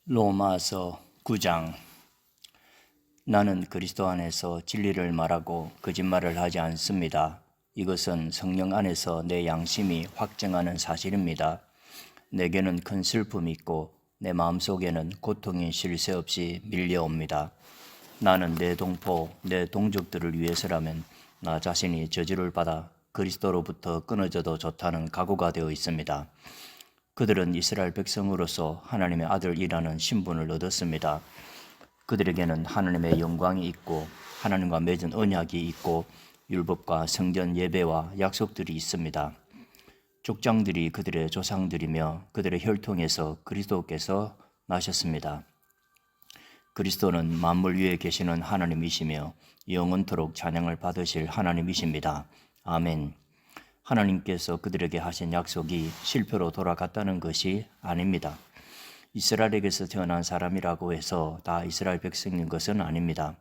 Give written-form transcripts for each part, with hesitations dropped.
로마서 9장. 나는 그리스도 안에서 진리를 말하고 거짓말을 하지 않습니다. 이것은 성령 안에서 내 양심이 확증하는 사실입니다. 내게는 큰 슬픔이 있고 내 마음속에는 고통이 쉴 새 없이 밀려옵니다. 나는 내 동포, 내 동족들을 위해서라면 나 자신이 저주를 받아 그리스도로부터 끊어져도 좋다는 각오가 되어 있습니다. 그들은 이스라엘 백성으로서 하나님의 아들이라는 신분을 얻었습니다. 그들에게는 하나님의 영광이 있고 하나님과 맺은 언약이 있고 율법과 성전 예배와 약속들이 있습니다. 족장들이 그들의 조상들이며 그들의 혈통에서 그리스도께서 나셨습니다. 그리스도는 만물 위에 계시는 하나님이시며 영원토록 찬양을 받으실 하나님이십니다. 아멘. 하나님께서 그들에게 하신 약속이 실패로 돌아갔다는 것이 아닙니다. 이스라엘에게서 태어난 사람이라고 해서 다 이스라엘 백성인 것은 아닙니다.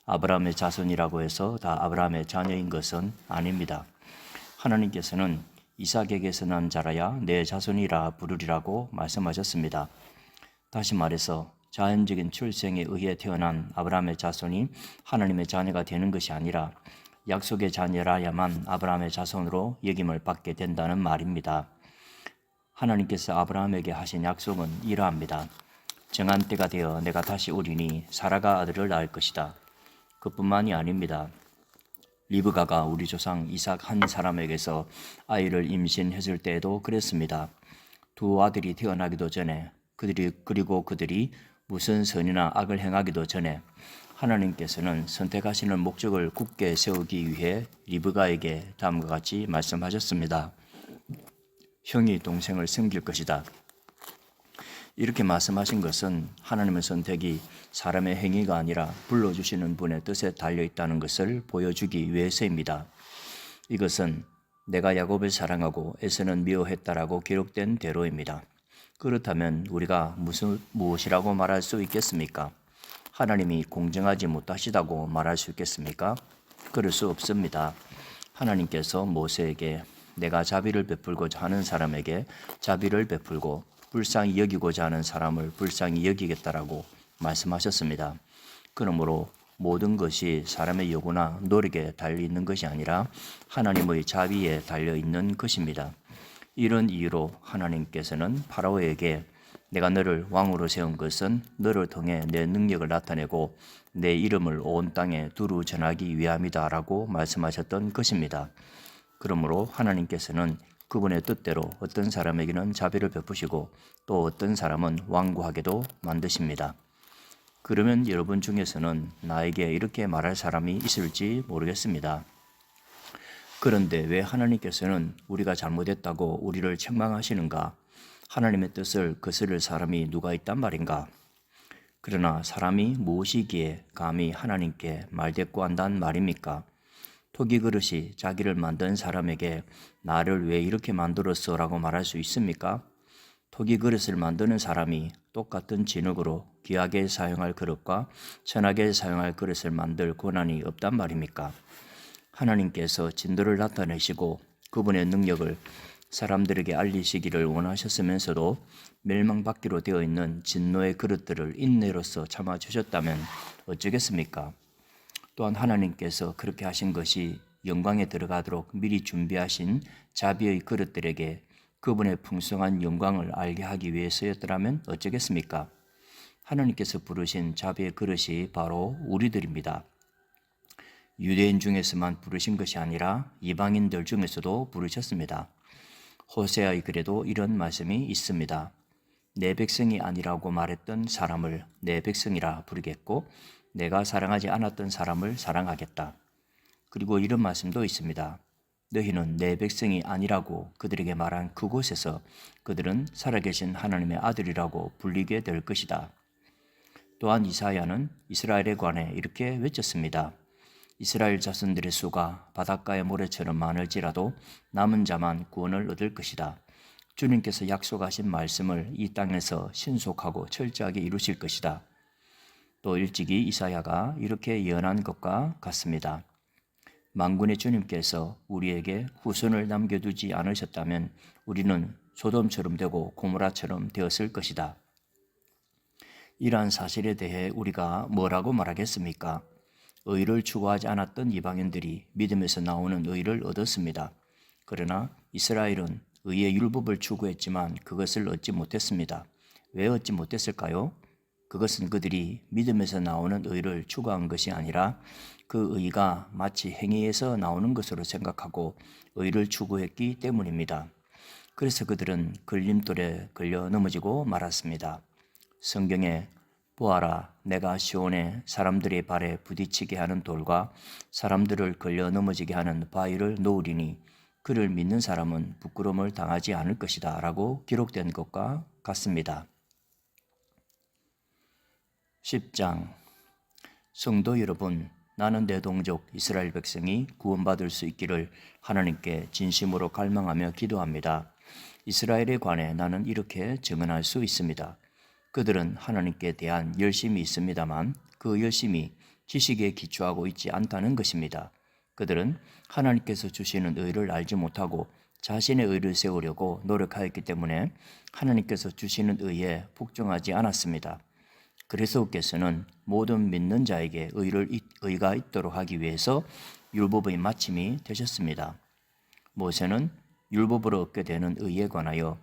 아브라함의 자손이라고 해서 다 아브라함의 자녀인 것은 아닙니다. 하나님께서는 이삭에게서 난 자라야 내 자손이라 부르리라고 말씀하셨습니다. 다시 말해서 자연적인 출생에 의해 태어난 아브라함의 자손이 하나님의 자녀가 되는 것이 아니라 약속의 자녀라야만 아브라함의 자손으로 여김을 받게 된다는 말입니다. 하나님께서 아브라함에게 하신 약속은 이러합니다. 정한 때가 되어 내가 다시 오리니 사라가 아들을 낳을 것이다. 그뿐만이 아닙니다. 리브가가 우리 조상 이삭 한 사람에게서 아이를 임신했을 때에도 그랬습니다. 두 아들이 태어나기도 전에 그들이 무슨 선이나 악을 행하기도 전에 하나님께서는 선택하시는 목적을 굳게 세우기 위해 리브가에게 다음과 같이 말씀하셨습니다. 형이 동생을 섬길 것이다. 이렇게 말씀하신 것은 하나님의 선택이 사람의 행위가 아니라 불러주시는 분의 뜻에 달려있다는 것을 보여주기 위해서입니다. 이것은 내가 야곱을 사랑하고 에서는 미워했다라고 기록된 대로입니다. 그렇다면 우리가 무엇이라고 말할 수 있겠습니까? 하나님이 공정하지 못하시다고 말할 수 있겠습니까? 그럴 수 없습니다. 하나님께서 모세에게 내가 자비를 베풀고자 하는 사람에게 자비를 베풀고 불쌍히 여기고자 하는 사람을 불쌍히 여기겠다라고 말씀하셨습니다. 그러므로 모든 것이 사람의 요구나 노력에 달려있는 것이 아니라 하나님의 자비에 달려있는 것입니다. 이런 이유로 하나님께서는 파라오에게 내가 너를 왕으로 세운 것은 너를 통해 내 능력을 나타내고 내 이름을 온 땅에 두루 전하기 위함이다 라고 말씀하셨던 것입니다. 그러므로 하나님께서는 그분의 뜻대로 어떤 사람에게는 자비를 베푸시고 또 어떤 사람은 완고하게도 만드십니다. 그러면 여러분 중에서는 나에게 이렇게 말할 사람이 있을지 모르겠습니다. 그런데 왜 하나님께서는 우리가 잘못했다고 우리를 책망하시는가? 하나님의 뜻을 거스를 사람이 누가 있단 말인가? 그러나 사람이 무엇이기에 감히 하나님께 말대꾸한단 말입니까? 토기 그릇이 자기를 만든 사람에게 나를 왜 이렇게 만들었어? 라고 말할 수 있습니까? 토기 그릇을 만드는 사람이 똑같은 진흙으로 귀하게 사용할 그릇과 천하게 사용할 그릇을 만들 권한이 없단 말입니까? 하나님께서 진도를 나타내시고 그분의 능력을 사람들에게 알리시기를 원하셨으면서도 멸망받기로 되어 있는 진노의 그릇들을 인내로서 참아주셨다면 어쩌겠습니까? 또한 하나님께서 그렇게 하신 것이 영광에 들어가도록 미리 준비하신 자비의 그릇들에게 그분의 풍성한 영광을 알게 하기 위해서였더라면 어쩌겠습니까? 하나님께서 부르신 자비의 그릇이 바로 우리들입니다. 유대인 중에서만 부르신 것이 아니라 이방인들 중에서도 부르셨습니다. 호세아의 글에도 이런 말씀이 있습니다. 내 백성이 아니라고 말했던 사람을 내 백성이라 부르겠고 내가 사랑하지 않았던 사람을 사랑하겠다. 그리고 이런 말씀도 있습니다. 너희는 내 백성이 아니라고 그들에게 말한 그곳에서 그들은 살아계신 하나님의 아들이라고 불리게 될 것이다. 또한 이사야는 이스라엘에 관해 이렇게 외쳤습니다. 이스라엘 자손들의 수가 바닷가의 모래처럼 많을지라도 남은 자만 구원을 얻을 것이다. 주님께서 약속하신 말씀을 이 땅에서 신속하고 철저하게 이루실 것이다. 또 일찍이 이사야가 이렇게 예언한 것과 같습니다. 만군의 주님께서 우리에게 후손을 남겨두지 않으셨다면 우리는 소돔처럼 되고 고모라처럼 되었을 것이다. 이러한 사실에 대해 우리가 뭐라고 말하겠습니까? 의를 추구하지 않았던 이방인들이 믿음에서 나오는 의를 얻었습니다. 그러나 이스라엘은 의의 율법을 추구했지만 그것을 얻지 못했습니다. 왜 얻지 못했을까요? 그것은 그들이 믿음에서 나오는 의를 추구한 것이 아니라 그 의가 마치 행위에서 나오는 것으로 생각하고 의를 추구했기 때문입니다. 그래서 그들은 걸림돌에 걸려 넘어지고 말았습니다. 성경에 보아라, 내가 시온에 사람들의 발에 부딪히게 하는 돌과 사람들을 걸려 넘어지게 하는 바위를 놓으리니 그를 믿는 사람은 부끄러움을 당하지 않을 것이다 라고 기록된 것과 같습니다. 10장. 성도 여러분, 나는 내 동족 이스라엘 백성이 구원받을 수 있기를 하나님께 진심으로 갈망하며 기도합니다. 이스라엘에 관해 나는 이렇게 증언할 수 있습니다. 그들은 하나님께 대한 열심이 있습니다만 그 열심이 지식에 기초하고 있지 않다는 것입니다. 그들은 하나님께서 주시는 의를 알지 못하고 자신의 의를 세우려고 노력하였기 때문에 하나님께서 주시는 의에 복종하지 않았습니다. 그리스도께서는 모든 믿는 자에게 의가 있도록 하기 위해서 율법의 마침이 되셨습니다. 모세는 율법으로 얻게 되는 의에 관하여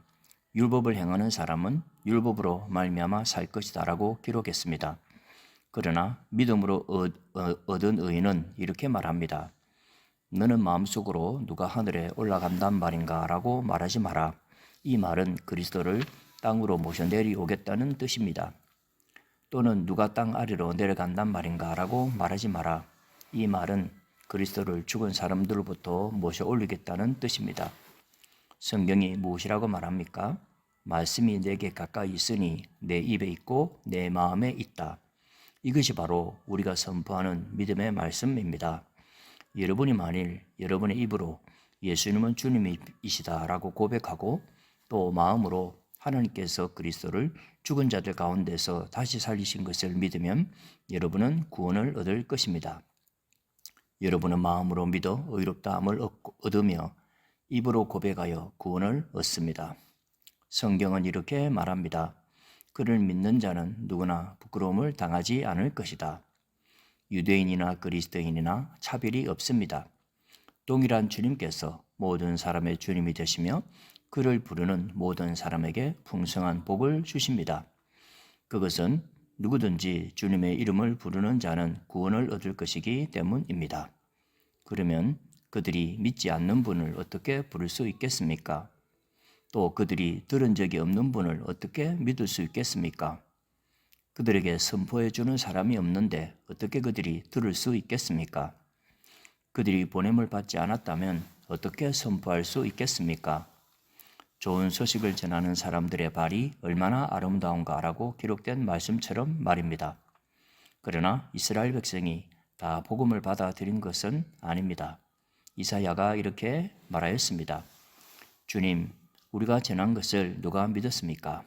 율법을 행하는 사람은 율법으로 말미암아 살 것이다 라고 기록했습니다. 그러나 믿음으로 얻은 의는 이렇게 말합니다. 너는 마음속으로 누가 하늘에 올라간단 말인가 라고 말하지 마라. 이 말은 그리스도를 땅으로 모셔 내려오겠다는 뜻입니다. 또는 누가 땅 아래로 내려간단 말인가 라고 말하지 마라. 이 말은 그리스도를 죽은 사람들로부터 모셔 올리겠다는 뜻입니다. 성경이 무엇이라고 말합니까? 말씀이 내게 가까이 있으니 내 입에 있고 내 마음에 있다. 이것이 바로 우리가 선포하는 믿음의 말씀입니다. 여러분이 만일 여러분의 입으로 예수님은 주님이시다 라고 고백하고 또 마음으로 하나님께서 그리스도를 죽은 자들 가운데서 다시 살리신 것을 믿으면 여러분은 구원을 얻을 것입니다. 여러분은 마음으로 믿어 의롭다함을 얻으며 입으로 고백하여 구원을 얻습니다. 성경은 이렇게 말합니다. 그를 믿는 자는 누구나 부끄러움을 당하지 않을 것이다. 유대인이나 그리스도인이나 차별이 없습니다. 동일한 주님께서 모든 사람의 주님이 되시며 그를 부르는 모든 사람에게 풍성한 복을 주십니다. 그것은 누구든지 주님의 이름을 부르는 자는 구원을 얻을 것이기 때문입니다. 그러면 그들이 믿지 않는 분을 어떻게 부를 수 있겠습니까? 또 그들이 들은 적이 없는 분을 어떻게 믿을 수 있겠습니까? 그들에게 선포해 주는 사람이 없는데 어떻게 그들이 들을 수 있겠습니까? 그들이 보냄을 받지 않았다면 어떻게 선포할 수 있겠습니까? 좋은 소식을 전하는 사람들의 발이 얼마나 아름다운가라고 기록된 말씀처럼 말입니다. 그러나 이스라엘 백성이 다 복음을 받아들인 것은 아닙니다. 이사야가 이렇게 말하였습니다. 주님, 우리가 전한 것을 누가 믿었습니까?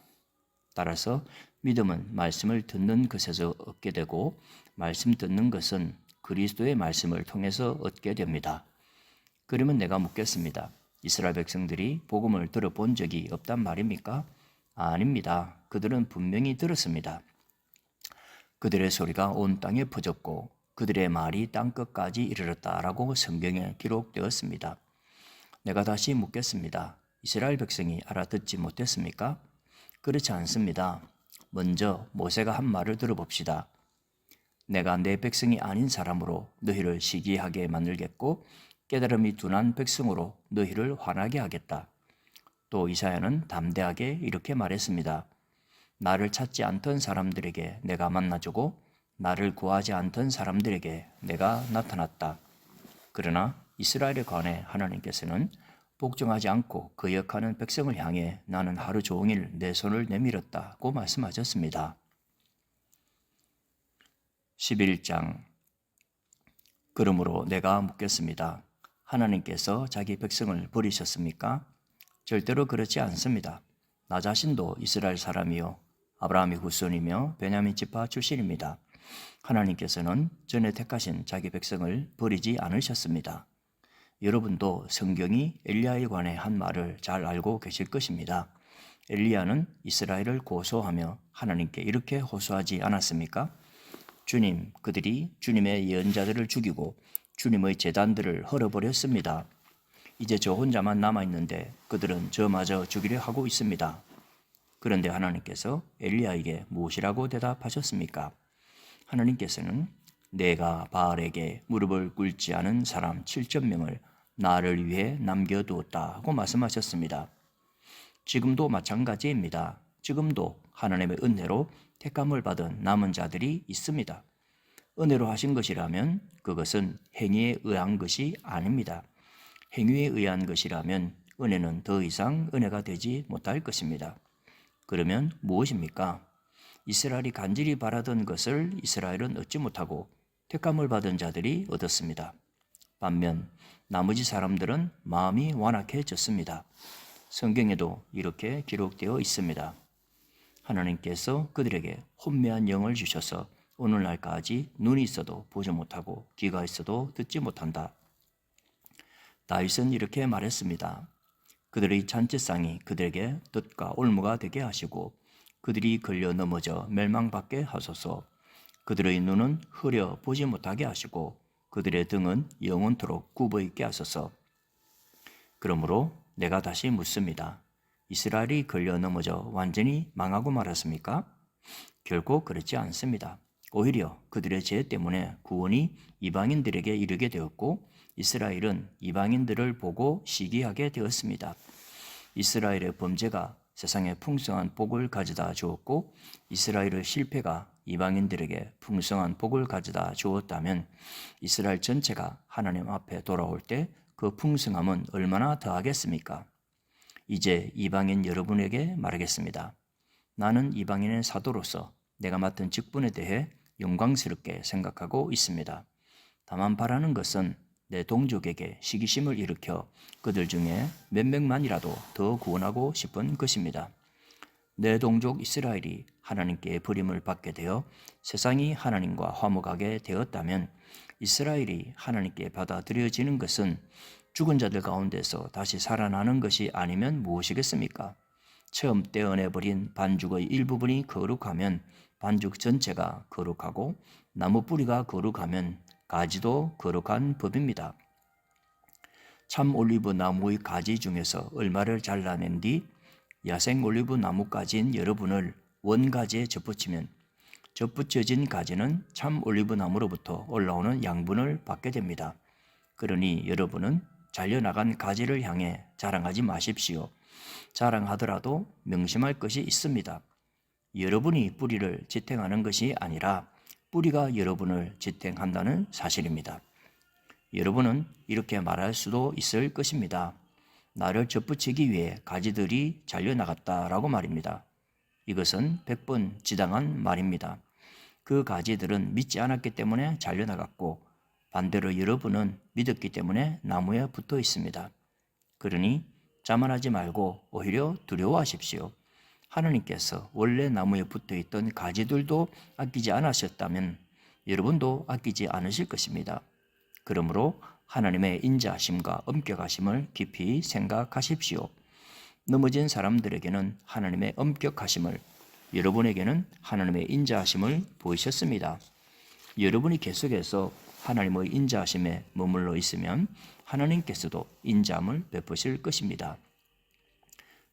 따라서 믿음은 말씀을 듣는 것에서 얻게 되고 말씀 듣는 것은 그리스도의 말씀을 통해서 얻게 됩니다. 그러면 내가 묻겠습니다. 이스라엘 백성들이 복음을 들어본 적이 없단 말입니까? 아닙니다. 그들은 분명히 들었습니다. 그들의 소리가 온 땅에 퍼졌고 그들의 말이 땅끝까지 이르렀다라고 성경에 기록되었습니다. 내가 다시 묻겠습니다. 이스라엘 백성이 알아듣지 못했습니까? 그렇지 않습니다. 먼저 모세가 한 말을 들어봅시다. 내가 내 백성이 아닌 사람으로 너희를 시기하게 만들겠고 깨달음이 둔한 백성으로 너희를 화나게 하겠다. 또 이사야는 담대하게 이렇게 말했습니다. 나를 찾지 않던 사람들에게 내가 만나주고 나를 구하지 않던 사람들에게 내가 나타났다. 그러나 이스라엘에 관해 하나님께서는 복종하지 않고 거역하는 백성을 향해 나는 하루 종일 내 손을 내밀었다고 말씀하셨습니다. 11장. 그러므로 내가 묻겠습니다. 하나님께서 자기 백성을 버리셨습니까? 절대로 그렇지 않습니다. 나 자신도 이스라엘 사람이요 아브라함의 후손이며 베냐민 지파 출신입니다. 하나님께서는 전에 택하신 자기 백성을 버리지 않으셨습니다. 여러분도 성경이 엘리야에 관해 한 말을 잘 알고 계실 것입니다. 엘리야는 이스라엘을 고소하며 하나님께 이렇게 호소하지 않았습니까? 주님, 그들이 주님의 예언자들을 죽이고 주님의 제단들을 헐어버렸습니다. 이제 저 혼자만 남아있는데 그들은 저마저 죽이려 하고 있습니다. 그런데 하나님께서 엘리야에게 무엇이라고 대답하셨습니까? 하나님께서는 내가 바알에게 무릎을 꿇지 않은 사람 7,000명을 나를 위해 남겨두었다 하고 말씀하셨습니다. 지금도 마찬가지입니다. 지금도 하나님의 은혜로 택함을 받은 남은 자들이 있습니다. 은혜로 하신 것이라면 그것은 행위에 의한 것이 아닙니다. 행위에 의한 것이라면 은혜는 더 이상 은혜가 되지 못할 것입니다. 그러면 무엇입니까? 이스라엘이 간절히 바라던 것을 이스라엘은 얻지 못하고 택함을 받은 자들이 얻었습니다. 반면 나머지 사람들은 마음이 완악해졌습니다. 성경에도 이렇게 기록되어 있습니다. 하나님께서 그들에게 혼미한 영을 주셔서 오늘날까지 눈이 있어도 보지 못하고 귀가 있어도 듣지 못한다. 다윗은 이렇게 말했습니다. 그들의 잔치상이 그들에게 덫과 올무가 되게 하시고 그들이 걸려 넘어져 멸망받게 하소서. 그들의 눈은 흐려 보지 못하게 하시고 그들의 등은 영원토록 굽어 있게 하소서. 그러므로 내가 다시 묻습니다. 이스라엘이 걸려 넘어져 완전히 망하고 말았습니까? 결코 그렇지 않습니다. 오히려 그들의 죄 때문에 구원이 이방인들에게 이르게 되었고 이스라엘은 이방인들을 보고 시기하게 되었습니다. 이스라엘의 범죄가 세상에 풍성한 복을 가져다 주었고 이스라엘의 실패가 이방인들에게 풍성한 복을 가져다 주었다면 이스라엘 전체가 하나님 앞에 돌아올 때 그 풍성함은 얼마나 더하겠습니까? 이제 이방인 여러분에게 말하겠습니다. 나는 이방인의 사도로서 내가 맡은 직분에 대해 영광스럽게 생각하고 있습니다. 다만 바라는 것은 내 동족에게 시기심을 일으켜 그들 중에 몇 명만이라도 더 구원하고 싶은 것입니다. 내 동족 이스라엘이 하나님께 버림을 받게 되어 세상이 하나님과 화목하게 되었다면 이스라엘이 하나님께 받아들여지는 것은 죽은 자들 가운데서 다시 살아나는 것이 아니면 무엇이겠습니까? 처음 떼어내버린 반죽의 일부분이 거룩하면 반죽 전체가 거룩하고 나무 뿌리가 거룩하면 가지도 거룩한 법입니다. 참 올리브 나무의 가지 중에서 얼마를 잘라낸 뒤 야생 올리브 나무가지인 여러분을 원가지에 접붙이면 접붙여진 가지는 참 올리브 나무로부터 올라오는 양분을 받게 됩니다. 그러니 여러분은 잘려나간 가지를 향해 자랑하지 마십시오. 자랑하더라도 명심할 것이 있습니다. 여러분이 뿌리를 지탱하는 것이 아니라 뿌리가 여러분을 지탱한다는 사실입니다. 여러분은 이렇게 말할 수도 있을 것입니다. 나를 접붙이기 위해 가지들이 잘려나갔다라고 말입니다. 이것은 100번 지당한 말입니다. 그 가지들은 믿지 않았기 때문에 잘려나갔고 반대로 여러분은 믿었기 때문에 나무에 붙어 있습니다. 그러니 자만하지 말고 오히려 두려워하십시오. 하나님께서 원래 나무에 붙어 있던 가지들도 아끼지 않으셨다면 여러분도 아끼지 않으실 것입니다. 그러므로 하나님의 인자하심과 엄격하심을 깊이 생각하십시오. 넘어진 사람들에게는 하나님의 엄격하심을, 여러분에게는 하나님의 인자하심을 보이셨습니다. 여러분이 계속해서 하나님의 인자하심에 머물러 있으면 하나님께서도 인자함을 베푸실 것입니다.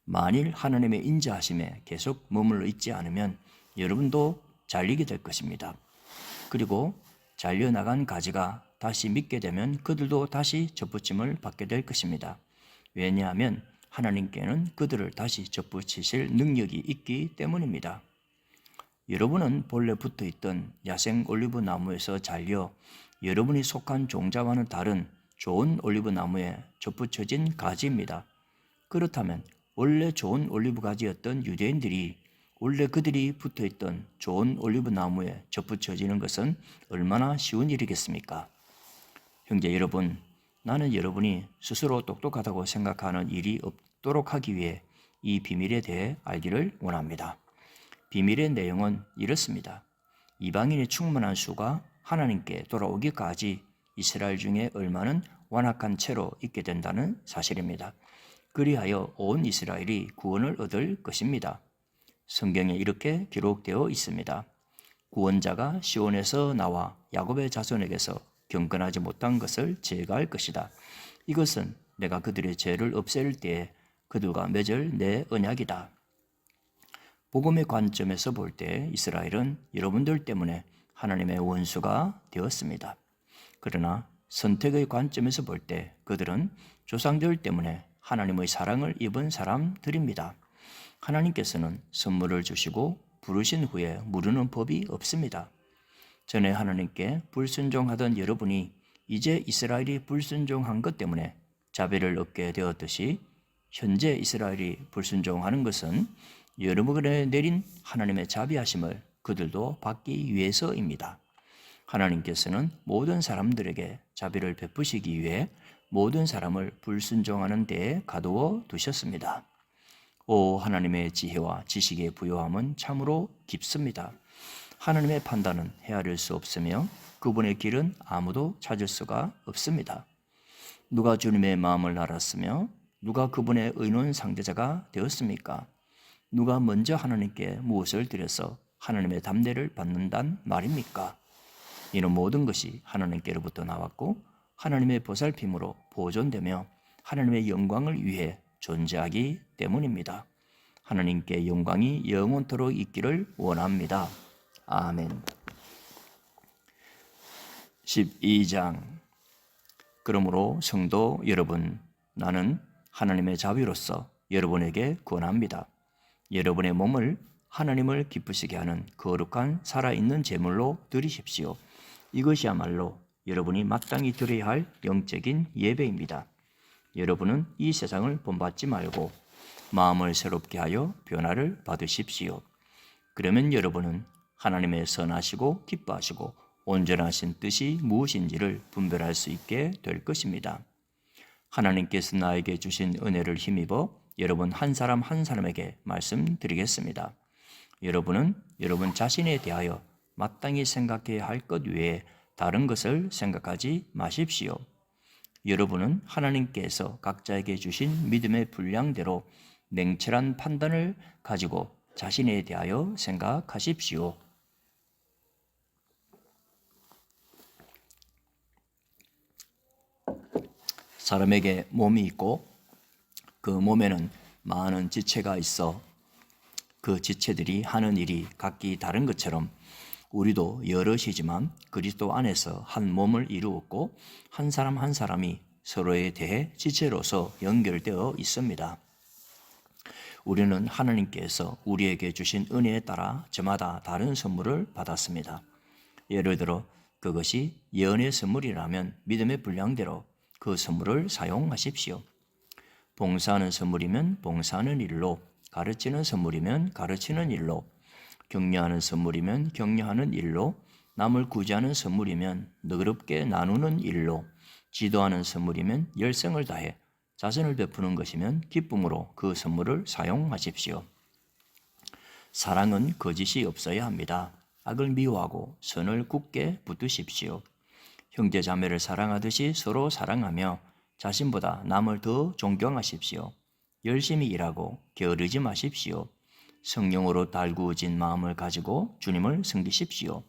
만일 하나님의 인자하심에 계속 머물러 있지 않으면 여러분도 잘리게 될 것입니다. 그리고 잘려나간 가지가 다시 믿게 되면 그들도 다시 접붙임을 받게 될 것입니다. 왜냐하면 하나님께는 그들을 다시 접붙이실 능력이 있기 때문입니다. 여러분은 본래 붙어있던 야생 올리브 나무에서 잘려 여러분이 속한 종자와는 다른 좋은 올리브 나무에 접붙여진 가지입니다. 그렇다면 원래 좋은 올리브 가지였던 유대인들이 원래 그들이 붙어있던 좋은 올리브 나무에 접붙여지는 것은 얼마나 쉬운 일이겠습니까? 형제 여러분, 나는 여러분이 스스로 똑똑하다고 생각하는 일이 없도록 하기 위해 이 비밀에 대해 알기를 원합니다. 비밀의 내용은 이렇습니다. 이방인의 충만한 수가 하나님께 돌아오기까지 이스라엘 중에 얼마는 완악한 채로 있게 된다는 사실입니다. 그리하여 온 이스라엘이 구원을 얻을 것입니다. 성경에 이렇게 기록되어 있습니다. 구원자가 시온에서 나와 야곱의 자손에게서 경건하지 못한 것을 제거할 것이다. 이것은 내가 그들의 죄를 없앨 때에 그들과 맺을 내 언약이다. 복음의 관점에서 볼 때 이스라엘은 여러분들 때문에 하나님의 원수가 되었습니다. 그러나 선택의 관점에서 볼 때 그들은 조상들 때문에 하나님의 사랑을 입은 사람들입니다. 하나님께서는 선물을 주시고 부르신 후에 무르는 법이 없습니다. 전에 하나님께 불순종하던 여러분이 이제 이스라엘이 불순종한 것 때문에 자비를 얻게 되었듯이 현재 이스라엘이 불순종하는 것은 여러분에 내린 하나님의 자비하심을 그들도 받기 위해서입니다. 하나님께서는 모든 사람들에게 자비를 베푸시기 위해 모든 사람을 불순종하는 데에 가두어 두셨습니다. 오, 하나님의 지혜와 지식의 부요함은 참으로 깊습니다. 하나님의 판단은 헤아릴 수 없으며 그분의 길은 아무도 찾을 수가 없습니다. 누가 주님의 마음을 알았으며 누가 그분의 의논 상대자가 되었습니까? 누가 먼저 하나님께 무엇을 드려서 하나님의 담대를 받는단 말입니까? 이는 모든 것이 하나님께로부터 나왔고 하나님의 보살핌으로 보존되며 하나님의 영광을 위해 존재하기 때문입니다. 하나님께 영광이 영원토록 있기를 원합니다. 아멘. 12장. 그러므로 성도 여러분, 나는 하나님의 자비로서 여러분에게 권합니다. 여러분의 몸을 하나님을 기쁘시게 하는 거룩한 살아있는 제물로 드리십시오. 이것이야말로 여러분이 마땅히 드려야 할 영적인 예배입니다. 여러분은 이 세상을 본받지 말고 마음을 새롭게 하여 변화를 받으십시오. 그러면 여러분은 하나님의 선하시고 기뻐하시고 온전하신 뜻이 무엇인지를 분별할 수 있게 될 것입니다. 하나님께서 나에게 주신 은혜를 힘입어 여러분 한 사람 한 사람에게 말씀드리겠습니다. 여러분은 여러분 자신에 대하여 마땅히 생각해야 할 것 외에 다른 것을 생각하지 마십시오. 여러분은 하나님께서 각자에게 주신 믿음의 분량대로 냉철한 판단을 가지고 자신에 대하여 생각하십시오. 사람에게 몸이 있고 그 몸에는 많은 지체가 있어 그 지체들이 하는 일이 각기 다른 것처럼 우리도 여럿이지만 그리스도 안에서 한 몸을 이루었고 한 사람 한 사람이 서로에 대해 지체로서 연결되어 있습니다. 우리는 하나님께서 우리에게 주신 은혜에 따라 저마다 다른 선물을 받았습니다. 예를 들어 그것이 예언의 선물이라면 믿음의 분량대로 그 선물을 사용하십시오. 봉사하는 선물이면 봉사하는 일로, 가르치는 선물이면 가르치는 일로, 격려하는 선물이면 격려하는 일로, 남을 구제하는 선물이면 너그럽게 나누는 일로, 지도하는 선물이면 열성을 다해 자선을 베푸는 것이면 기쁨으로 그 선물을 사용하십시오. 사랑은 거짓이 없어야 합니다. 악을 미워하고 선을 굳게 붙드십시오. 형제 자매를 사랑하듯이 서로 사랑하며 자신보다 남을 더 존경하십시오. 열심히 일하고 게으르지 마십시오. 성령으로 달구어진 마음을 가지고 주님을 섬기십시오.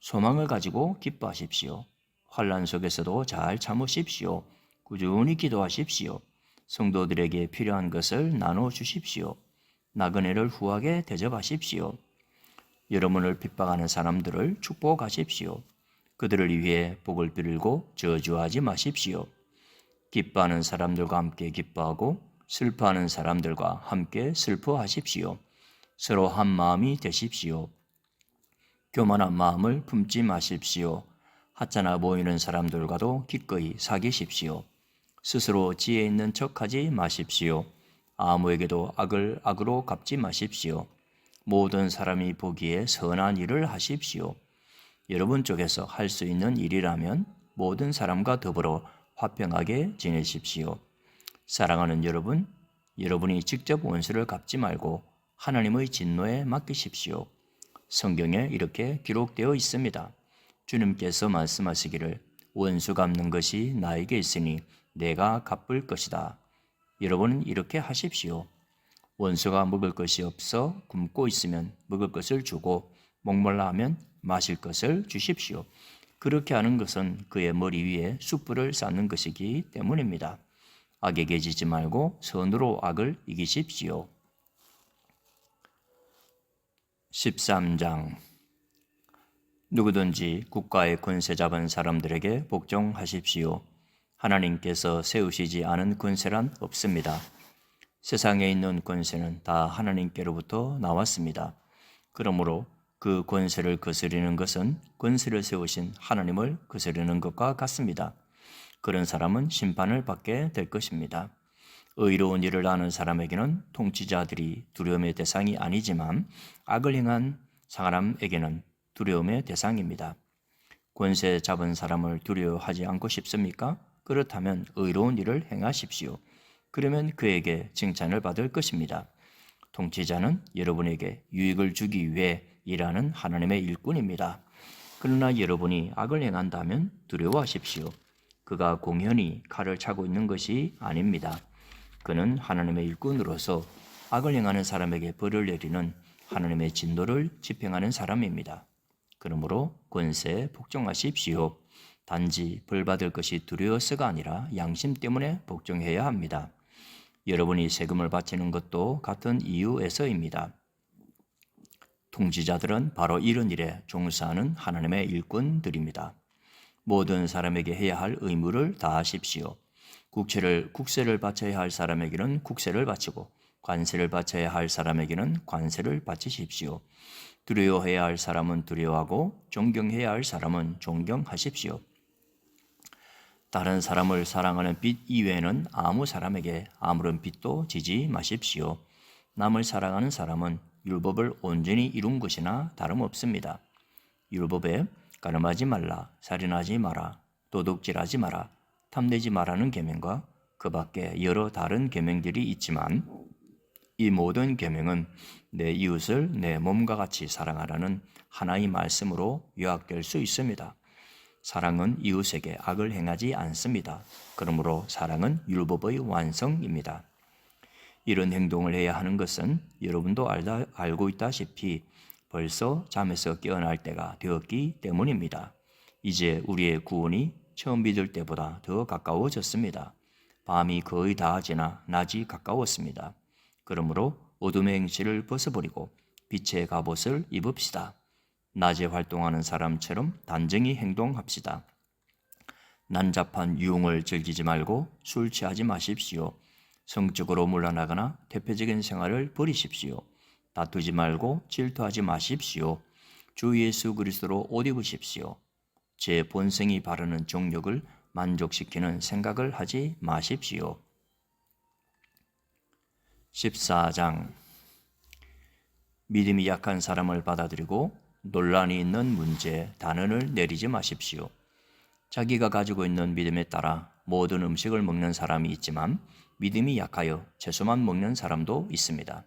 소망을 가지고 기뻐하십시오. 환난 속에서도 잘 참으십시오. 꾸준히 기도하십시오. 성도들에게 필요한 것을 나눠주십시오. 나그네를 후하게 대접하십시오. 여러분을 핍박하는 사람들을 축복하십시오. 그들을 위해 복을 빌고 저주하지 마십시오. 기뻐하는 사람들과 함께 기뻐하고 슬퍼하는 사람들과 함께 슬퍼하십시오. 서로 한 마음이 되십시오. 교만한 마음을 품지 마십시오. 하찮아 보이는 사람들과도 기꺼이 사귀십시오. 스스로 지혜 있는 척하지 마십시오. 아무에게도 악을 악으로 갚지 마십시오. 모든 사람이 보기에 선한 일을 하십시오. 여러분 쪽에서 할 수 있는 일이라면 모든 사람과 더불어 화평하게 지내십시오. 사랑하는 여러분, 여러분이 직접 원수를 갚지 말고 하나님의 진노에 맡기십시오. 성경에 이렇게 기록되어 있습니다. 주님께서 말씀하시기를 원수 갚는 것이 나에게 있으니 내가 갚을 것이다. 여러분은 이렇게 하십시오. 원수가 먹을 것이 없어 굶고 있으면 먹을 것을 주고 목말라 하면 마실 것을 주십시오. 그렇게 하는 것은 그의 머리 위에 숯불을 쌓는 것이기 때문입니다. 악에게 지지 말고 선으로 악을 이기십시오. 13장 누구든지 국가의 권세 잡은 사람들에게 복종하십시오. 하나님께서 세우시지 않은 권세란 없습니다. 세상에 있는 권세는 다 하나님께로부터 나왔습니다. 그러므로 그 권세를 거스르는 것은 권세를 세우신 하나님을 거스르는 것과 같습니다. 그런 사람은 심판을 받게 될 것입니다. 의로운 일을 하는 사람에게는 통치자들이 두려움의 대상이 아니지만 악을 행한 사람에게는 두려움의 대상입니다. 권세 잡은 사람을 두려워하지 않고 싶습니까? 그렇다면 의로운 일을 행하십시오. 그러면 그에게 칭찬을 받을 것입니다. 통치자는 여러분에게 유익을 주기 위해 일하는 하나님의 일꾼입니다. 그러나 여러분이 악을 행한다면 두려워하십시오. 그가 공연히 칼을 차고 있는 것이 아닙니다. 그는 하나님의 일꾼으로서 악을 행하는 사람에게 벌을 내리는 하나님의 진노를 집행하는 사람입니다. 그러므로 권세에 복종하십시오. 단지 벌 받을 것이 두려워서가 아니라 양심 때문에 복종해야 합니다. 여러분이 세금을 바치는 것도 같은 이유에서입니다. 통치자들은 바로 이런 일에 종사하는 하나님의 일꾼들입니다. 모든 사람에게 해야 할 의무를 다하십시오. 국세를 바쳐야 할 사람에게는 국세를 바치고 관세를 바쳐야 할 사람에게는 관세를 바치십시오. 두려워해야 할 사람은 두려워하고 존경해야 할 사람은 존경하십시오. 다른 사람을 사랑하는 빚 이외에는 아무 사람에게 아무런 빚도 지지 마십시오. 남을 사랑하는 사람은 율법을 온전히 이룬 것이나 다름없습니다. 율법에 가늠하지 말라, 살인하지 마라, 도둑질하지 마라, 탐내지 마라는 계명과 그 밖에 여러 다른 계명들이 있지만 이 모든 계명은 내 이웃을 내 몸과 같이 사랑하라는 하나의 말씀으로 요약될 수 있습니다. 사랑은 이웃에게 악을 행하지 않습니다. 그러므로 사랑은 율법의 완성입니다. 이런 행동을 해야 하는 것은 여러분도 알고 있다시피 벌써 잠에서 깨어날 때가 되었기 때문입니다. 이제 우리의 구원이 처음 믿을 때보다 더 가까워졌습니다. 밤이 거의 다 지나 낮이 가까웠습니다. 그러므로 어둠의 행실을 벗어버리고 빛의 갑옷을 입읍시다. 낮에 활동하는 사람처럼 단정히 행동합시다. 난잡한 유흥을 즐기지 말고 술 취하지 마십시오. 성적으로 물러나거나 대표적인 생활을 버리십시오. 다투지 말고 질투하지 마십시오. 주 예수 그리스도로 옷 입으십시오. 제 본성이 바르는 정욕을 만족시키는 생각을 하지 마십시오. 14장 믿음이 약한 사람을 받아들이고 논란이 있는 문제에 단언을 내리지 마십시오. 자기가 가지고 있는 믿음에 따라 모든 음식을 먹는 사람이 있지만 믿음이 약하여 채소만 먹는 사람도 있습니다.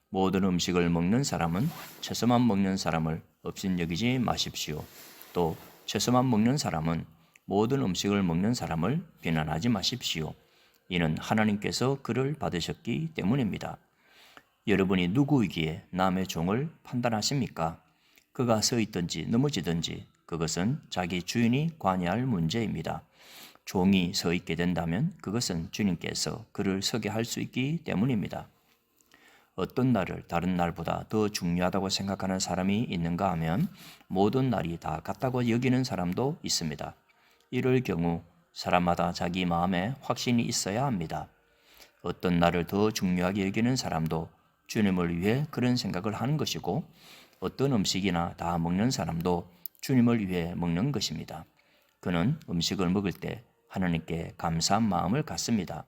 모든 음식을 먹는 사람은 채소만 먹는 사람을 업신여기지 마십시오. 또 채소만 먹는 사람은 모든 음식을 먹는 사람을 비난하지 마십시오. 이는 하나님께서 그를 받으셨기 때문입니다. 여러분이 누구이기에 남의 종을 판단하십니까? 그가 서 있든지 넘어지든지 그것은 자기 주인이 관여할 문제입니다. 종이 서 있게 된다면 그것은 주님께서 그를 서게 할 수 있기 때문입니다. 어떤 날을 다른 날보다 더 중요하다고 생각하는 사람이 있는가 하면 모든 날이 다 같다고 여기는 사람도 있습니다. 이럴 경우 사람마다 자기 마음에 확신이 있어야 합니다. 어떤 날을 더 중요하게 여기는 사람도 주님을 위해 그런 생각을 하는 것이고 어떤 음식이나 다 먹는 사람도 주님을 위해 먹는 것입니다. 그는 음식을 먹을 때 하나님께 감사한 마음을 갖습니다.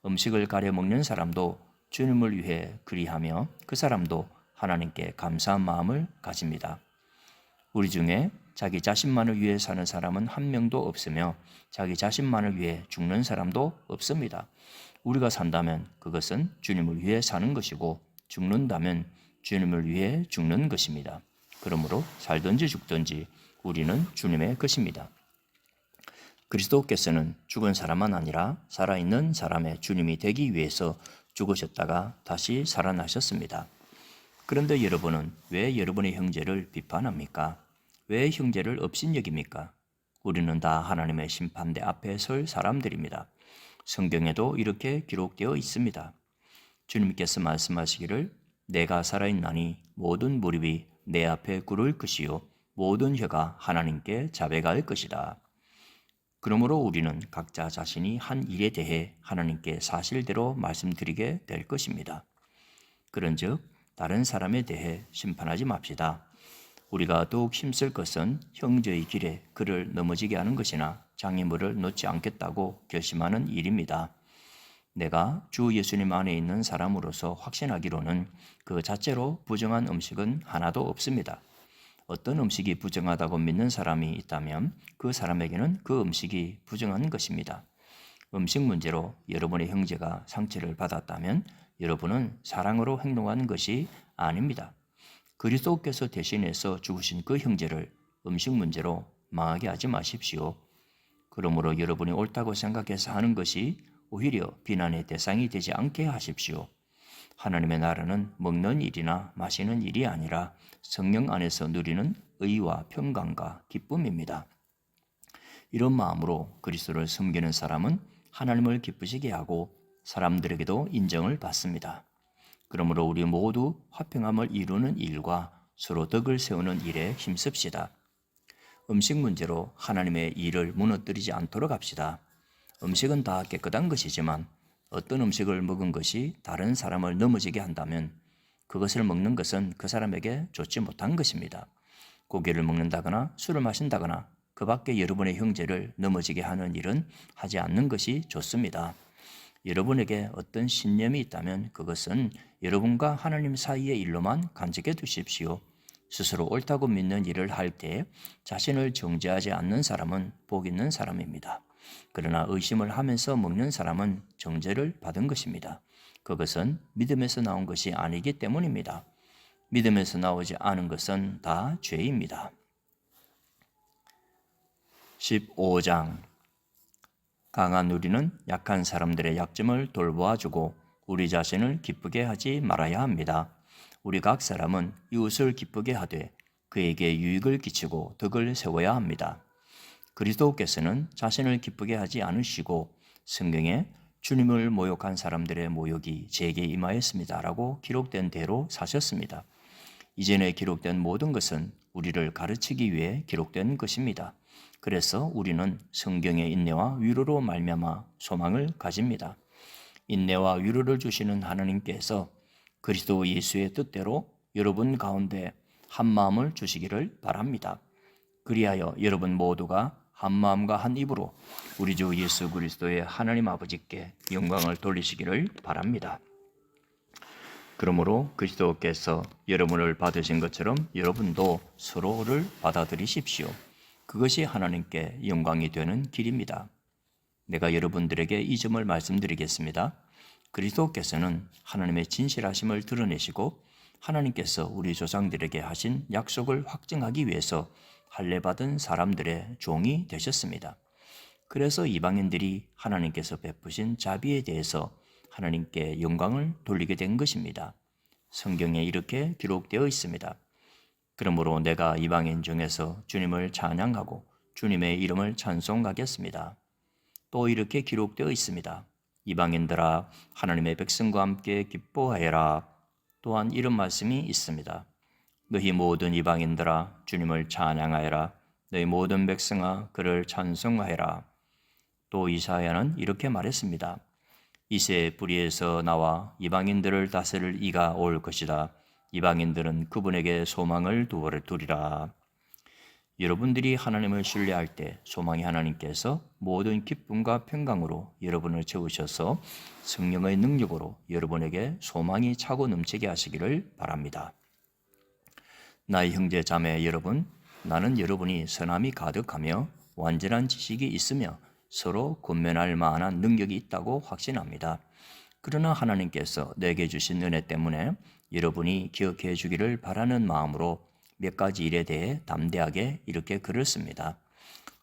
음식을 가려 먹는 사람도 주님을 위해 그리하며 그 사람도 하나님께 감사한 마음을 가집니다. 우리 중에 자기 자신만을 위해 사는 사람은 한 명도 없으며 자기 자신만을 위해 죽는 사람도 없습니다. 우리가 산다면 그것은 주님을 위해 사는 것이고 죽는다면 주님을 위해 죽는 것입니다. 그러므로 살든지 죽든지 우리는 주님의 것입니다. 그리스도께서는 죽은 사람만 아니라 살아있는 사람의 주님이 되기 위해서 죽으셨다가 다시 살아나셨습니다. 그런데 여러분은 왜 여러분의 형제를 비판합니까? 왜 형제를 업신여깁니까? 우리는 다 하나님의 심판대 앞에 설 사람들입니다. 성경에도 이렇게 기록되어 있습니다. 주님께서 말씀하시기를 내가 살아있나니 모든 무릎이 내 앞에 꿇을 것이요 모든 혀가 하나님께 자백할 것이다. 그러므로 우리는 각자 자신이 한 일에 대해 하나님께 사실대로 말씀드리게 될 것입니다. 그런즉 다른 사람에 대해 심판하지 맙시다. 우리가 더욱 힘쓸 것은 형제의 길에 그를 넘어지게 하는 것이나 장애물을 놓지 않겠다고 결심하는 일입니다. 내가 주 예수님 안에 있는 사람으로서 확신하기로는 그 자체로 부정한 음식은 하나도 없습니다. 어떤 음식이 부정하다고 믿는 사람이 있다면 그 사람에게는 그 음식이 부정한 것입니다. 음식 문제로 여러분의 형제가 상처를 받았다면 여러분은 사랑으로 행동하는 것이 아닙니다. 그리스도께서 대신해서 죽으신 그 형제를 음식 문제로 망하게 하지 마십시오. 그러므로 여러분이 옳다고 생각해서 하는 것이 오히려 비난의 대상이 되지 않게 하십시오. 하나님의 나라는 먹는 일이나 마시는 일이 아니라 성령 안에서 누리는 의와 평강과 기쁨입니다. 이런 마음으로 그리스도를 섬기는 사람은 하나님을 기쁘시게 하고 사람들에게도 인정을 받습니다. 그러므로 우리 모두 화평함을 이루는 일과 서로 덕을 세우는 일에 힘씁시다. 음식 문제로 하나님의 일을 무너뜨리지 않도록 합시다. 음식은 다 깨끗한 것이지만 어떤 음식을 먹은 것이 다른 사람을 넘어지게 한다면 그것을 먹는 것은 그 사람에게 좋지 못한 것입니다. 고기를 먹는다거나 술을 마신다거나 그 밖에 여러분의 형제를 넘어지게 하는 일은 하지 않는 것이 좋습니다. 여러분에게 어떤 신념이 있다면 그것은 여러분과 하나님 사이의 일로만 간직해 두십시오. 스스로 옳다고 믿는 일을 할 때 자신을 정죄하지 않는 사람은 복 있는 사람입니다. 그러나 의심을 하면서 먹는 사람은 정죄를 받은 것입니다. 그것은 믿음에서 나온 것이 아니기 때문입니다. 믿음에서 나오지 않은 것은 다 죄입니다. 15장 강한 우리는 약한 사람들의 약점을 돌보아주고 우리 자신을 기쁘게 하지 말아야 합니다. 우리 각 사람은 이웃을 기쁘게 하되 그에게 유익을 끼치고 덕을 세워야 합니다. 그리스도께서는 자신을 기쁘게 하지 않으시고 성경에 주님을 모욕한 사람들의 모욕이 제게 임하였습니다라고 기록된 대로 사셨습니다. 이전에 기록된 모든 것은 우리를 가르치기 위해 기록된 것입니다. 그래서 우리는 성경의 인내와 위로로 말미암아 소망을 가집니다. 인내와 위로를 주시는 하나님께서 그리스도 예수의 뜻대로 여러분 가운데 한 마음을 주시기를 바랍니다. 그리하여 여러분 모두가 한 마음과 한 입으로 우리 주 예수 그리스도의 하나님 아버지께 영광을 돌리시기를 바랍니다. 그러므로 그리스도께서 여러분을 받으신 것처럼 여러분도 서로를 받아들이십시오. 그것이 하나님께 영광이 되는 길입니다. 내가 여러분들에게 이 점을 말씀드리겠습니다. 그리스도께서는 하나님의 진실하심을 드러내시고 하나님께서 우리 조상들에게 하신 약속을 확증하기 위해서 할례받은 사람들의 종이 되셨습니다. 그래서 이방인들이 하나님께서 베푸신 자비에 대해서 하나님께 영광을 돌리게 된 것입니다. 성경에 이렇게 기록되어 있습니다. 그러므로 내가 이방인 중에서 주님을 찬양하고 주님의 이름을 찬송하겠습니다. 또 이렇게 기록되어 있습니다. 이방인들아 하나님의 백성과 함께 기뻐하여라. 또한 이런 말씀이 있습니다. 너희 모든 이방인들아 주님을 찬양하여라. 너희 모든 백성아 그를 찬송하여라. 또 이사야는 이렇게 말했습니다. 이새 뿌리에서 나와 이방인들을 다스릴 이가 올 것이다. 이방인들은 그분에게 소망을 두리라. 여러분들이 하나님을 신뢰할 때 소망의 하나님께서 모든 기쁨과 평강으로 여러분을 채우셔서 성령의 능력으로 여러분에게 소망이 차고 넘치게 하시기를 바랍니다. 나의 형제 자매 여러분, 나는 여러분이 선함이 가득하며 완전한 지식이 있으며 서로 권면할 만한 능력이 있다고 확신합니다. 그러나 하나님께서 내게 주신 은혜 때문에 여러분이 기억해 주기를 바라는 마음으로 몇 가지 일에 대해 담대하게 이렇게 글을 씁니다.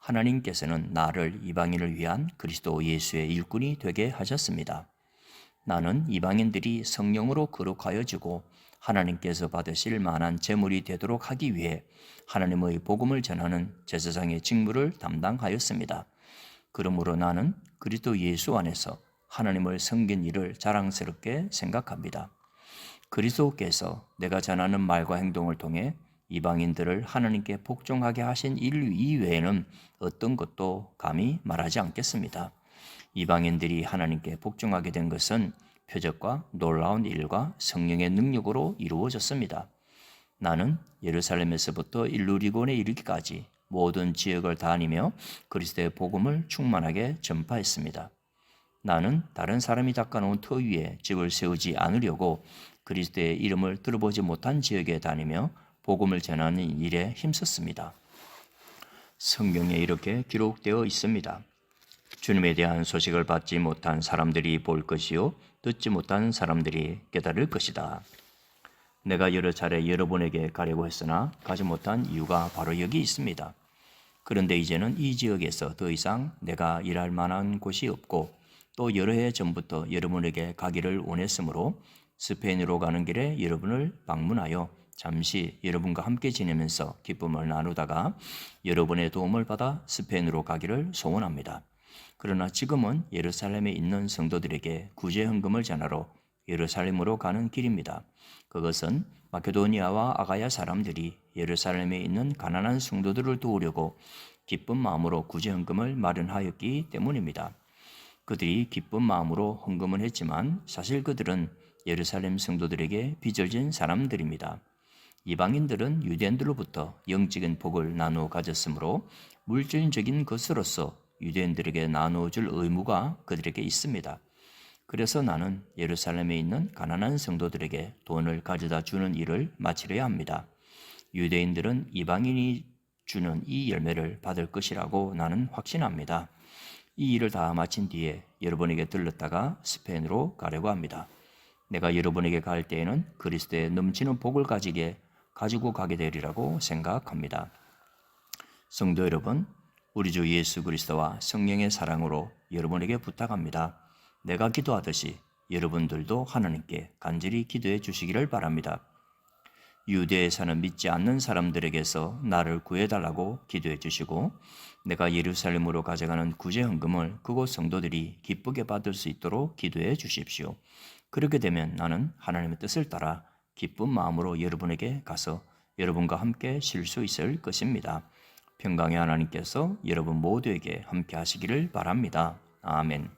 하나님께서는 나를 이방인을 위한 그리스도 예수의 일꾼이 되게 하셨습니다. 나는 이방인들이 성령으로 거룩하여지고 하나님께서 받으실 만한 제물이 되도록 하기 위해 하나님의 복음을 전하는 제사장의 직무를 담당하였습니다. 그러므로 나는 그리스도 예수 안에서 하나님을 섬긴 일을 자랑스럽게 생각합니다. 그리스도께서 내가 전하는 말과 행동을 통해 이방인들을 하나님께 복종하게 하신 일 이외에는 어떤 것도 감히 말하지 않겠습니다. 이방인들이 하나님께 복종하게 된 것은 표적과 놀라운 일과 성령의 능력으로 이루어졌습니다. 나는 예루살렘에서부터 일루리곤에 이르기까지 모든 지역을 다니며 그리스도의 복음을 충만하게 전파했습니다. 나는 다른 사람이 닦아놓은 터 위에 집을 세우지 않으려고 그리스도의 이름을 들어보지 못한 지역에 다니며 복음을 전하는 일에 힘썼습니다. 성경에 이렇게 기록되어 있습니다. 주님에 대한 소식을 받지 못한 사람들이 볼 것이요 듣지 못한 사람들이 깨달을 것이다. 내가 여러 차례 여러분에게 가려고 했으나 가지 못한 이유가 바로 여기 있습니다. 그런데 이제는 이 지역에서 더 이상 내가 일할 만한 곳이 없고 또 여러 해 전부터 여러분에게 가기를 원했으므로 스페인으로 가는 길에 여러분을 방문하여 잠시 여러분과 함께 지내면서 기쁨을 나누다가 여러분의 도움을 받아 스페인으로 가기를 소원합니다. 그러나 지금은 예루살렘에 있는 성도들에게 구제 헌금을 전하러 예루살렘으로 가는 길입니다. 그것은 마케도니아와 아가야 사람들이 예루살렘에 있는 가난한 성도들을 도우려고 기쁜 마음으로 구제 헌금을 마련하였기 때문입니다. 그들이 기쁜 마음으로 헌금을 했지만 사실 그들은 예루살렘 성도들에게 빚을 진 사람들입니다. 이방인들은 유대인들로부터 영적인 복을 나누어 가졌으므로 물질적인 것으로서 유대인들에게 나누어줄 의무가 그들에게 있습니다. 그래서 나는 예루살렘에 있는 가난한 성도들에게 돈을 가져다 주는 일을 마치려야 합니다. 유대인들은 이방인이 주는 이 열매를 받을 것이라고 나는 확신합니다. 이 일을 다 마친 뒤에 여러분에게 들렀다가 스페인으로 가려고 합니다. 내가 여러분에게 갈 때에는 그리스도의 넘치는 복을 가지고 가게 되리라고 생각합니다. 성도 여러분, 우리 주 예수 그리스도와 성령의 사랑으로 여러분에게 부탁합니다. 내가 기도하듯이 여러분들도 하나님께 간절히 기도해 주시기를 바랍니다. 유대에 사는 믿지 않는 사람들에게서 나를 구해달라고 기도해 주시고 내가 예루살렘으로 가져가는 구제 헌금을 그곳 성도들이 기쁘게 받을 수 있도록 기도해 주십시오. 그렇게 되면 나는 하나님의 뜻을 따라 기쁜 마음으로 여러분에게 가서 여러분과 함께 쉴 수 있을 것입니다. 평강의 하나님께서 여러분 모두에게 함께 하시기를 바랍니다. 아멘.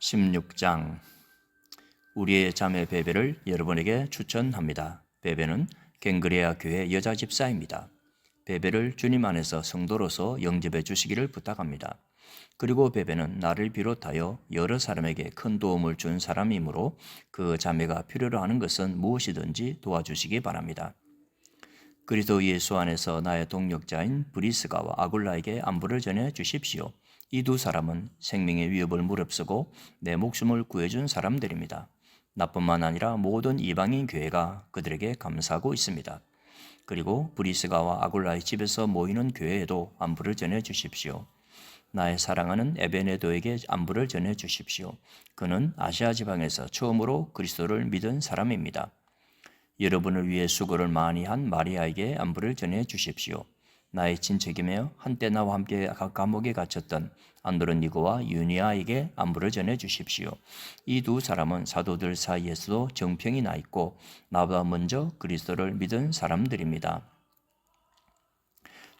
16장 우리의 자매 베베를 여러분에게 추천합니다. 베베는 갱그레아 교회 여자 집사입니다. 베베를 주님 안에서 성도로서 영접해 주시기를 부탁합니다. 그리고 베베는 나를 비롯하여 여러 사람에게 큰 도움을 준 사람이므로 그 자매가 필요로 하는 것은 무엇이든지 도와주시기 바랍니다. 그리스도 예수 안에서 나의 동역자인 브리스가와 아굴라에게 안부를 전해 주십시오. 이 두 사람은 생명의 위협을 무릅쓰고 내 목숨을 구해준 사람들입니다. 나뿐만 아니라 모든 이방인 교회가 그들에게 감사하고 있습니다. 그리고 브리스가와 아굴라의 집에서 모이는 교회에도 안부를 전해 주십시오. 나의 사랑하는 에베네도에게 안부를 전해 주십시오. 그는 아시아 지방에서 처음으로 그리스도를 믿은 사람입니다. 여러분을 위해 수고를 많이 한 마리아에게 안부를 전해 주십시오. 나의 친척이며 한때 나와 함께 감옥에 갇혔던 안드로니고와 유니아에게 안부를 전해 주십시오. 이 두 사람은 사도들 사이에서도 정평이 나 있고 나보다 먼저 그리스도를 믿은 사람들입니다.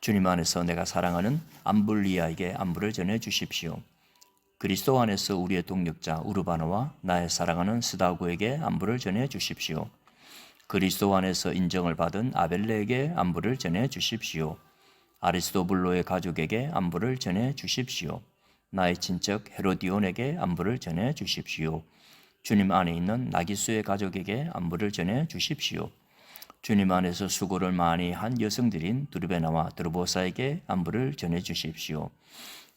주님 안에서 내가 사랑하는 암블리아에게 안부를 전해 주십시오. 그리스도 안에서 우리의 동력자 우르바노와 나의 사랑하는 스다고에게 안부를 전해 주십시오. 그리스도 안에서 인정을 받은 아벨레에게 안부를 전해 주십시오. 아리스토블로의 가족에게 안부를 전해 주십시오. 나의 친척 헤로디온에게 안부를 전해 주십시오. 주님 안에 있는 나기수의 가족에게 안부를 전해 주십시오. 주님 안에서 수고를 많이 한 여성들인 두르베나와 드르보사에게 안부를 전해 주십시오.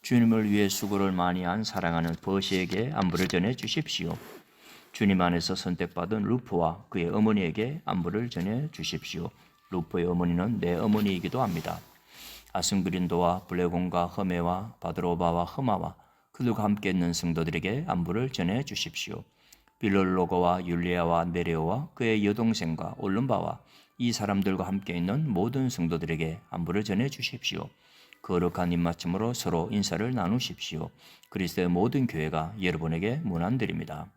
주님을 위해 수고를 많이 한 사랑하는 버시에게 안부를 전해 주십시오. 주님 안에서 선택받은 루프와 그의 어머니에게 안부를 전해 주십시오. 루프의 어머니는 내 어머니이기도 합니다. 아승그린도와 블레곤과 허메와 바드로바와 허마와 그들과 함께 있는 성도들에게 안부를 전해 주십시오. 빌롤로거와 율리아와 네레오와 그의 여동생과 올lum바와 이 사람들과 함께 있는 모든 성도들에게 안부를 전해 주십시오. 거룩한 입맞춤으로 서로 인사를 나누십시오. 그리스도의 모든 교회가 여러분에게 문안드립니다.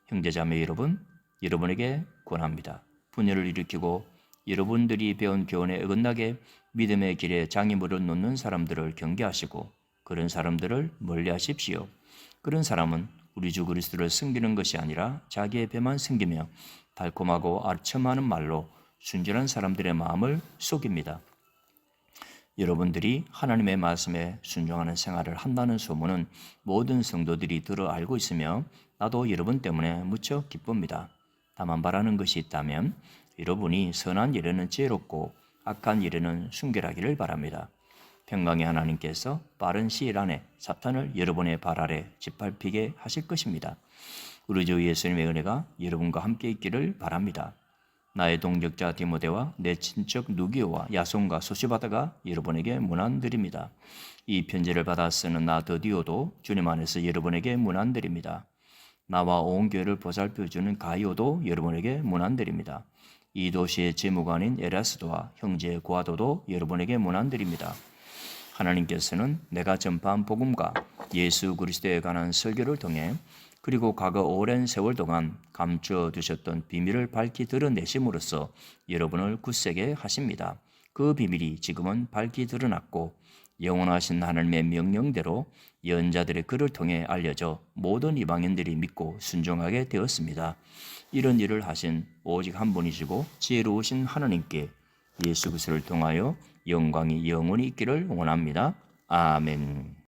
형제자매 여러분, 여러분에게 권합니다. 분열을 일으키고 여러분들이 배운 교훈에 어긋나게 믿음의 길에 장애물을 놓는 사람들을 경계하시고 그런 사람들을 멀리하십시오. 그런 사람은 우리 주 그리스도를 섬기는 것이 아니라 자기의 배만 섬기며 달콤하고 아첨하는 말로 순전한 사람들의 마음을 속입니다. 여러분들이 하나님의 말씀에 순종하는 생활을 한다는 소문은 모든 성도들이 들어 알고 있으며 나도 여러분 때문에 무척 기쁩니다. 다만 바라는 것이 있다면 여러분이 선한 일에는 지혜롭고 악한 일에는 순결하기를 바랍니다. 평강의 하나님께서 빠른 시일 안에 사탄을 여러분의 발 아래 짓밟히게 하실 것입니다. 우리 주 예수님의 은혜가 여러분과 함께 있기를 바랍니다. 나의 동역자 디모데와 내 친척 누기오와 야손과 소시바다가 여러분에게 문안드립니다. 이 편지를 받아 쓰는 나 드디오도 주님 안에서 여러분에게 문안드립니다. 나와 온 교회를 보살펴주는 가이오도 여러분에게 문안드립니다. 이 도시의 재무관인 에라스도와 형제 고아도도 여러분에게 문안드립니다. 하나님께서는 내가 전파한 복음과 예수 그리스도에 관한 설교를 통해 그리고 과거 오랜 세월 동안 감추어 두셨던 비밀을 밝히 드러내심으로써 여러분을 굳세게 하십니다. 그 비밀이 지금은 밝히 드러났고 영원하신 하나님의 명령대로 예언자들의 글을 통해 알려져 모든 이방인들이 믿고 순종하게 되었습니다. 이런 일을 하신 오직 한 분이시고 지혜로우신 하나님께 예수 그리스도를 통하여 영광이 영원히 있기를 원합니다. 아멘.